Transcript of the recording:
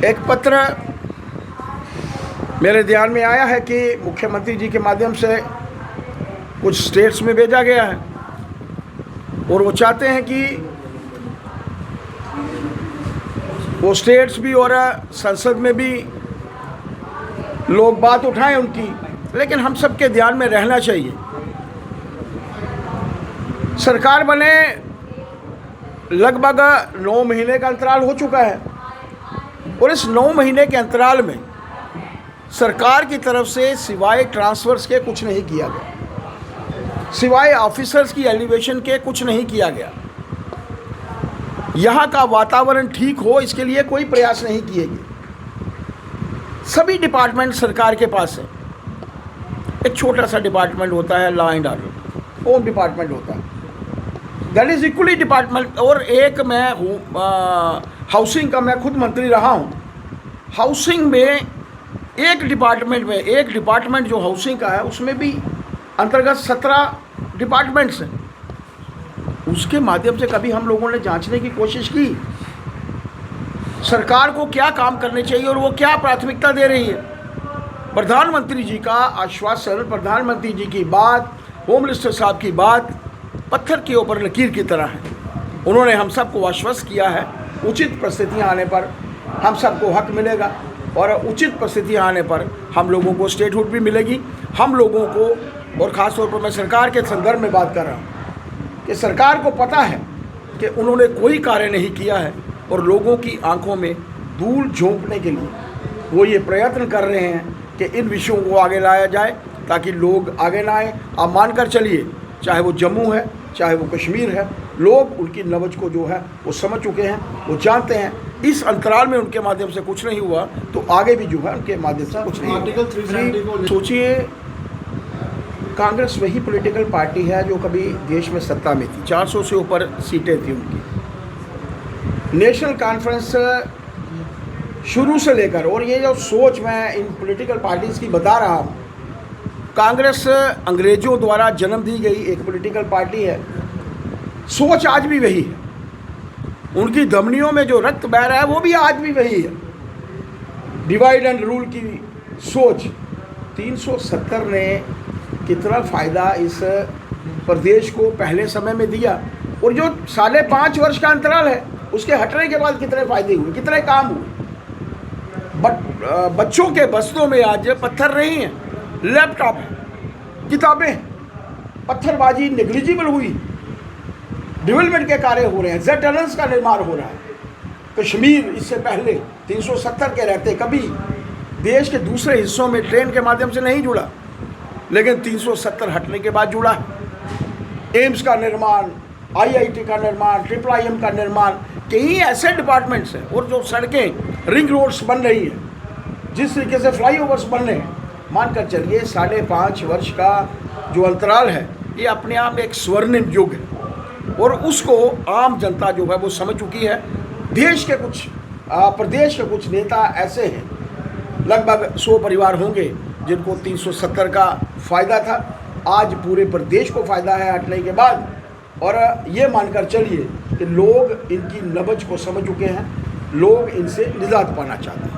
एक पत्र मेरे ध्यान में आया है कि मुख्यमंत्री जी के माध्यम से कुछ स्टेट्स में भेजा गया है और वो चाहते हैं कि वो स्टेट्स भी और संसद में भी लोग बात उठाएं उनकी, लेकिन हम सबके ध्यान में रहना चाहिए। सरकार बने लगभग 9 महीने का अंतराल हो चुका है और इस 9 महीने के अंतराल में सरकार की तरफ से सिवाय ट्रांसफर्स के कुछ नहीं किया गया, सिवाय ऑफिसर्स की एलिवेशन के कुछ नहीं किया गया। यहाँ का वातावरण ठीक हो इसके लिए कोई प्रयास नहीं किए गए। सभी डिपार्टमेंट सरकार के पास है। एक छोटा सा डिपार्टमेंट होता है law and order, home department होता है, दैट इज़ इक्वली डिपार्टमेंट। और एक मैं हूँ हाउसिंग का, मैं खुद मंत्री रहा हूँ। हाउसिंग में एक डिपार्टमेंट जो हाउसिंग का है उसमें भी अंतर्गत 17 डिपार्टमेंट्स हैं। उसके माध्यम से कभी हम लोगों ने जांचने की कोशिश की सरकार को क्या काम करने चाहिए और वो क्या प्राथमिकता दे रही है। प्रधानमंत्री जी का आश्वासन, प्रधानमंत्री जी की बात, होम मिनिस्टर साहब की बात पत्थर के ऊपर लकीर की तरह है। उन्होंने हम सबको आश्वस्त किया है उचित परिस्थितियाँ आने पर हम सबको हक मिलेगा और उचित परिस्थितियाँ आने पर हम लोगों को स्टेटहुड भी मिलेगी। हम लोगों को, और ख़ास तौर पर मैं सरकार के संदर्भ में बात कर रहा हूँ कि सरकार को पता है कि उन्होंने कोई कार्य नहीं किया है और लोगों की आंखों में धूल झोंकने के लिए वो ये प्रयत्न कर रहे हैं कि इन विषयों को आगे लाया जाए ताकि लोग आगे ना आए। आप मानकर चलिए, चाहे वो जम्मू है चाहे वो कश्मीर है, लोग उनकी नब्ज को जो है वो समझ चुके हैं, वो जानते हैं। इस अंतराल में उनके माध्यम से कुछ नहीं हुआ तो आगे भी जो है उनके माध्यम से कुछ नहीं हुआ। सोचिए, कांग्रेस वही पॉलिटिकल पार्टी है जो कभी देश में सत्ता में थी, 400 से ऊपर सीटें थी उनकी। नेशनल कॉन्फ्रेंस शुरू से लेकर, और ये जो सोच मैं इन पॉलिटिकल पार्टीज़ की बता रहा हूँ, कांग्रेस अंग्रेज़ों द्वारा जन्म दी गई एक पॉलिटिकल पार्टी है। सोच आज भी वही है, उनकी धमनियों में जो रक्त बह रहा है वो भी आज भी वही है, डिवाइड एंड रूल की सोच। 370 ने कितना फ़ायदा इस प्रदेश को पहले समय में दिया और जो 5.5 वर्ष का अंतराल है उसके हटने के बाद कितने फ़ायदे हुए, कितने काम हुए। बच्चों के बस्तों में आज पत्थर नहीं है, लैपटॉप है, किताबें, पत्थरबाजी नेग्लिजिबल हुई, डेवलपमेंट के कार्य हो रहे हैं, जेट टनल्स का निर्माण हो रहा है। कश्मीर इससे पहले 370 के रहते कभी देश के दूसरे हिस्सों में ट्रेन के माध्यम से नहीं जुड़ा, लेकिन 370 हटने के बाद जुड़ा है। एम्स का निर्माण, IIT का निर्माण, IIM का निर्माण, कई ऐसे डिपार्टमेंट्स हैं। और जो सड़कें, रिंग रोड्स बन रही हैं, जिस तरीके से फ्लाईओवर्स बन रहे हैं, मानकर चलिए 5.5 वर्ष का जो अंतराल है ये अपने आप में एक स्वर्णिम युग है और उसको आम जनता जो है वो समझ चुकी है। देश के कुछ प्रदेश के कुछ नेता ऐसे हैं, लगभग 100 परिवार होंगे जिनको 370 का फ़ायदा था। आज पूरे प्रदेश को फ़ायदा है हटने के बाद, और ये मानकर चलिए कि लोग इनकी नब्ज को समझ चुके हैं, लोग इनसे निजात पाना चाहते हैं।